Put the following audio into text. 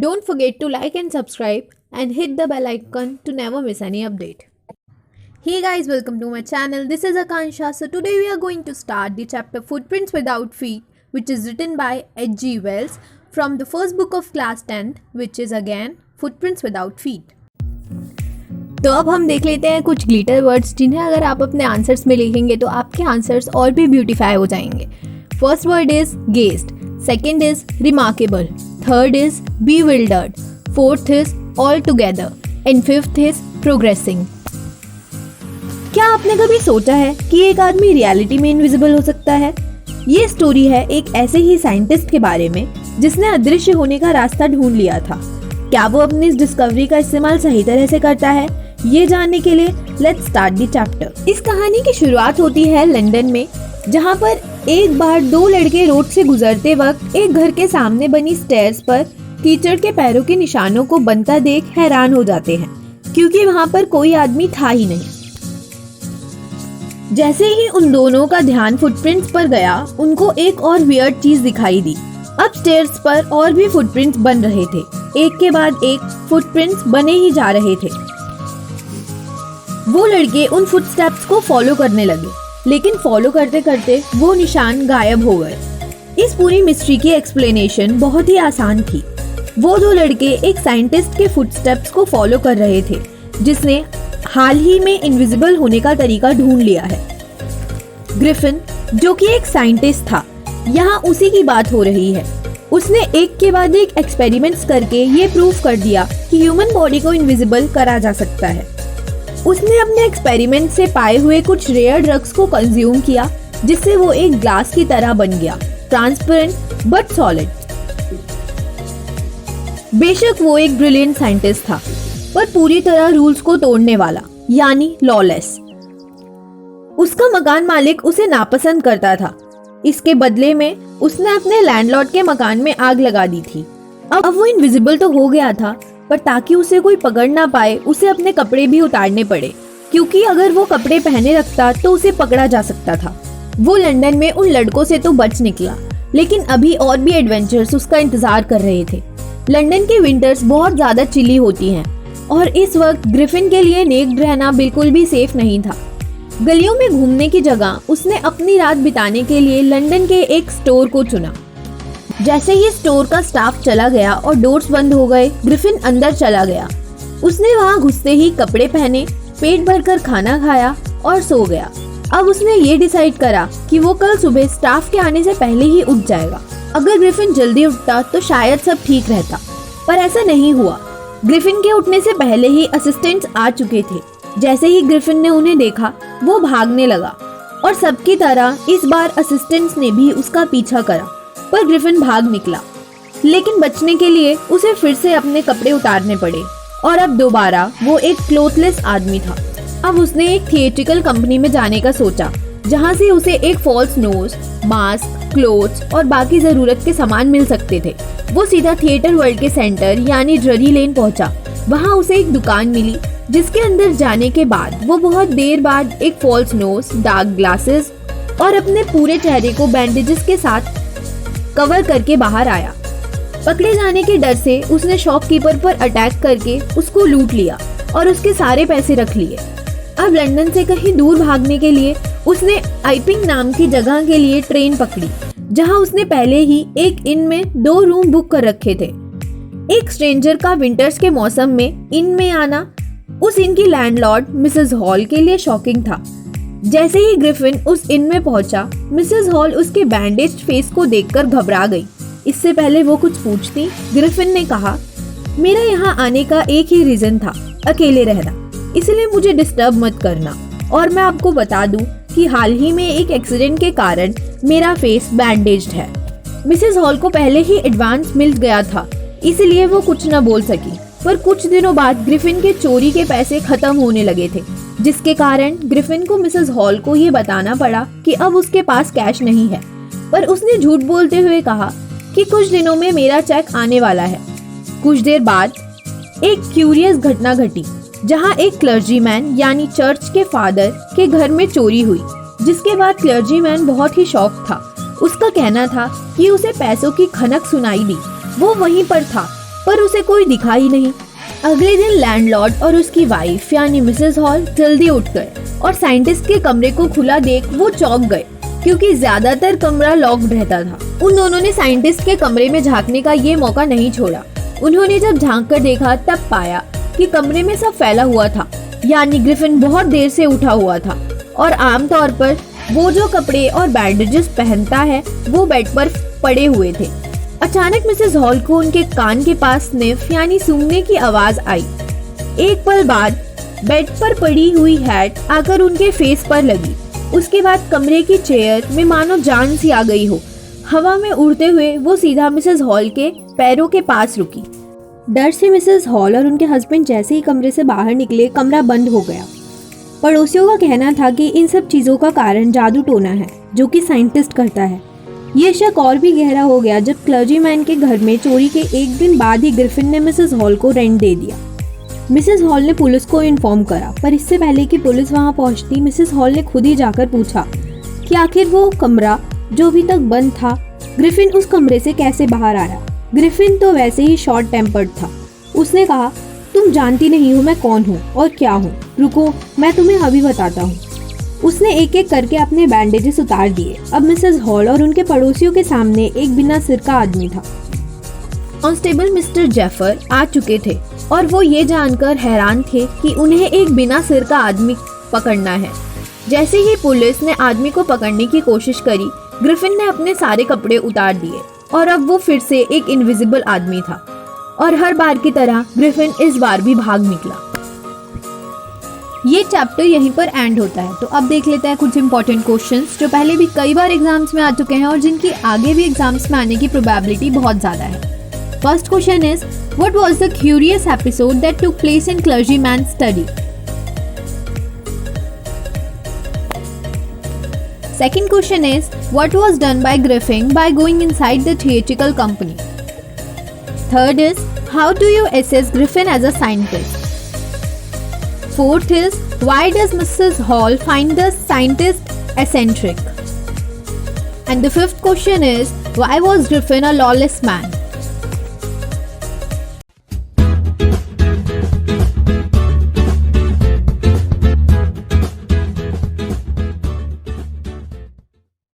Don't forget to like and subscribe and hit the bell icon to never miss any update. Hey guys, welcome to my channel. This is Akansha. So today we are going to start the chapter Footprints Without Feet, which is written by H.G. Wells from the first book of class 10th, which is again Footprints Without Feet. तो अब हम देख लेते हैं कुछ glitter words जिन्हें अगर आप अपने आंसर्स में लिखेंगे तो आपके आंसर्स और भी ब्यूटीफाई हो जाएंगे. First word is gazed, second is remarkable, third is bewildered, fourth is all together and fifth is progressing. क्या आपने कभी सोचा है कि एक आदमी रियलिटी में इनविजिबल हो सकता है? ये स्टोरी है एक ऐसे ही साइंटिस्ट के बारे में जिसने अदृश्य होने का रास्ता ढूंढ लिया था. क्या वो अपनी इस डिस्कवरी का इस्तेमाल सही तरह से करता है? ये जानने के लिए लेट्स स्टार्ट द चैप्टर. इस कहानी की शुरुआत होती है लंदन में, जहाँ पर एक बार दो लड़के रोड से गुजरते वक्त एक घर के सामने बनी स्टेयर्स पर कीचड़ के पैरों के निशानों को बनता देख हैरान हो जाते हैं, क्योंकि वहाँ पर कोई आदमी था ही नहीं. जैसे ही उन दोनों का ध्यान फुटप्रिंट्स पर गया, उनको एक और वियर्ड चीज दिखाई दी. अब स्टेयर्स पर और भी फुटप्रिंट्स बन रहे थे. एक के बाद एक फुटप्रिंट्स बने ही जा रहे थे. वो लड़के उन फुटस्टेप्स को फॉलो करने लगे, लेकिन फॉलो करते करते वो निशान गायब हो गए. इस पूरी मिस्ट्री की एक्सप्लेनेशन बहुत ही आसान थी. वो दो लड़के एक साइंटिस्ट के फुटस्टेप्स को फॉलो कर रहे थे, जिसने हाल ही में इनविजिबल होने का तरीका ढूंढ लिया है. ग्रिफिन, जो कि एक साइंटिस्ट था, यहाँ उसी की बात हो रही है. उसने एक के बाद एक एक्सपेरिमेंट्स करके ये प्रूव कर दिया कि ह्यूमन बॉडी को इनविजिबल करा जा सकता है. उसने अपने एक्सपेरिमेंट से पाए हुए कुछ रेयर ड्रग्स को कंज्यूम किया, जिससे वो एक ग्लास की तरह बन गया, ट्रांसपेरेंट बट सॉलिड. बेशक वो एक ब्रिलियंट साइंटिस्ट था, पर पूरी तरह रूल्स को तोड़ने वाला, यानी लॉलेस. उसका मकान मालिक उसे नापसंद करता था. इसके बदले में उसने अपने लैंडलॉर्ड के मकान में आग लगा दी थी. अब वो इनविजिबल तो हो गया था, पर ताकि उसे कोई पकड़ ना पाए उसे अपने कपड़े भी उतारने पड़े, क्योंकि अगर वो कपड़े पहने रखता तो उसे पकड़ा जा सकता था. वो लंदन में उन लड़कों से तो बच निकला, लेकिन अभी और भी एडवेंचर्स उसका इंतजार कर रहे थे. लंदन की विंटर्स बहुत ज्यादा चिली होती हैं, और इस वक्त ग्रिफिन के लिए नेक्ड रहना बिल्कुल भी सेफ नहीं था. गलियों में घूमने की जगह उसने अपनी रात बिताने के लिए लंदन के एक स्टोर को चुना. जैसे ही स्टोर का स्टाफ चला गया और डोर्स बंद हो गए, ग्रिफिन अंदर चला गया. उसने वहां घुसते ही कपड़े पहने, पेट भरकर खाना खाया और सो गया. अब उसने ये डिसाइड करा कि वो कल सुबह स्टाफ के आने से पहले ही उठ जाएगा. अगर ग्रिफिन जल्दी उठता तो शायद सब ठीक रहता, पर ऐसा नहीं हुआ. ग्रिफिन के उठने से पहले ही असिस्टेंट्स आ चुके थे. जैसे ही ग्रिफिन ने उन्हें देखा, वो भागने लगा, और सबकी तरह इस बार असिस्टेंट्स ने भी उसका पीछा करा, पर ग्रिफिन भाग निकला. लेकिन बचने के लिए उसे फिर से अपने कपड़े उतारने पड़े, और अब दोबारा वो एक क्लोथलेस आदमी था. अब उसने एक थिएट्रिकल कंपनी में जाने का सोचा, जहाँ से उसे एक फॉल्स नोज, मास्क, क्लोथ्स और बाकी जरूरत के सामान मिल सकते थे. वो सीधा थिएटर वर्ल्ड के सेंटर यानी ड्ररी लेन पहुंचा. वहाँ उसे एक दुकान मिली, जिसके अंदर जाने के बाद वो बहुत देर बाद एक फॉल्स नोज, डार्क ग्लासेस और अपने पूरे चेहरे को बैंडेजेस के साथ कवर करके बाहर आया. पकड़े जाने के डर से उसने शॉपकीपर पर अटैक करके उसको लूट लिया और उसके सारे पैसे रख लिए. अब लंदन से कहीं दूर भागने के लिए उसने आइपिंग नाम की जगह के लिए ट्रेन पकड़ी, जहां उसने पहले ही एक इन में 2 रूम बुक कर रखे थे. एक स्ट्रेंजर का विंटर्स के मौसम में इन में आना उस इन की लैंडलॉर्ड मिसेस हॉल के लिए शॉकिंग था. जैसे ही ग्रिफिन उस इन में पहुंचा, मिसेस हॉल उसके बैंडेज्ड फेस को देखकर घबरा गई. इससे पहले वो कुछ पूछती, ग्रिफिन ने कहा, मेरा यहाँ आने का एक ही रीजन था, अकेले रहना, इसलिए मुझे डिस्टर्ब मत करना. और मैं आपको बता दूं कि हाल ही में एक एक्सीडेंट के कारण मेरा फेस बैंडेज्ड है. मिसेस हॉल को पहले ही एडवांस मिल गया था, इसलिए वो कुछ न बोल सकी. पर कुछ दिनों बाद ग्रिफिन के चोरी के पैसे खत्म होने लगे थे, जिसके कारण ग्रिफिन को मिसेस हॉल को ये बताना पड़ा कि अब उसके पास कैश नहीं है. पर उसने झूठ बोलते हुए कहा कि कुछ दिनों में मेरा चेक आने वाला है. कुछ देर बाद एक क्यूरियस घटना घटी, जहां एक क्लर्जीमैन यानी चर्च के फादर के घर में चोरी हुई, जिसके बाद क्लर्जीमैन बहुत ही शॉक था. उसका कहना था कि उसे पैसों की खनक सुनाई दी. वो वहीं पर था पर उसे कोई दिखा ही नहीं। अगले दिन लैंडलॉर्ड और उसकी वाइफ यानी मिसेस हॉल जल्दी उठ गए और साइंटिस्ट के कमरे को खुला देख वो चौंक गए, क्योंकि ज्यादातर कमरा लॉक्ड रहता था। उन दोनों ने साइंटिस्ट के कमरे में झांकने का ये मौका नहीं छोड़ा। उन्होंने जब झांक कर देखा तब पाया कि कमरे में सब फैला हुआ था, यानी ग्रिफिन बहुत देर से उठा हुआ था और आमतौर पर वो जो कपड़े और बैंडेजेस पहनता है वो बेड पर पड़े हुए थे। अचानक मिसेस हॉल को उनके कान के पास स्निफ यानी सूंघने की आवाज आई। एक पल बाद बेड पर पड़ी हुई हैट आकर उनके फेस पर लगी। उसके बाद कमरे की चेयर में मानो जान सी आ गई हो। हवा में उड़ते हुए वो सीधा मिसेस हॉल के पैरों के पास रुकी। डर से मिसेस हॉल और उनके हस्बैंड जैसे ही कमरे से बाहर निकले, कमरा बंद हो गया। पड़ोसियों का कहना था कि इन सब चीज़ों का कारण जादू टोना है जो कि साइंटिस्ट करता है। ये शक और भी गहरा हो गया जब क्लर्जीमैन के घर में चोरी के एक दिन बाद ही ग्रिफिन ने मिसेस हॉल को रेंट दे दिया। मिसेस हॉल ने पुलिस को इन्फॉर्म करा, पर इससे पहले कि पुलिस वहां पहुंचती, मिसेस हॉल ने खुद ही जाकर पूछा कि आखिर वो कमरा जो अभी तक बंद था, ग्रिफिन उस कमरे से कैसे बाहर आया। ग्रिफिन तो वैसे ही शॉर्ट टेम्पर्ड था। उसने कहा, तुम जानती नहीं हो मैं कौन हूँ और क्या हूँ, रुको मैं तुम्हें अभी बताता हूँ। उसने एक एक करके अपने बैंडेजेस उतार दिए। अब मिसेस हॉल और उनके पड़ोसियों के सामने एक बिना सिर का आदमी था। कांस्टेबल मिस्टर जेफर आ चुके थे और वो ये जानकर हैरान थे कि उन्हें एक बिना सिर का आदमी पकड़ना है। जैसे ही पुलिस ने आदमी को पकड़ने की कोशिश करी, ग्रिफिन ने अपने सारे कपड़े उतार दिए और अब वो फिर से एक इनविजिबल आदमी था। और हर बार की तरह ग्रिफिन इस बार भी भाग निकला। ये चैप्टर यहीं पर एंड होता है। तो अब देख लेते हैं कुछ इंपॉर्टेंट क्वेश्चंस जो पहले भी कई बार एग्जाम्स में आ चुके हैं और जिनकी आगे भी एग्जाम्स में आने की प्रोबेबिलिटी बहुत ज़्यादा है। First question is, what was the curious episode that took place in clergyman study? Second question is, what was done by Griffin by going inside the theatrical company? Third is, how do you assess Griffin as a scientist? Fourth is, why does Mrs. Hall find the scientist eccentric? And the fifth question is, why was Griffin a lawless man?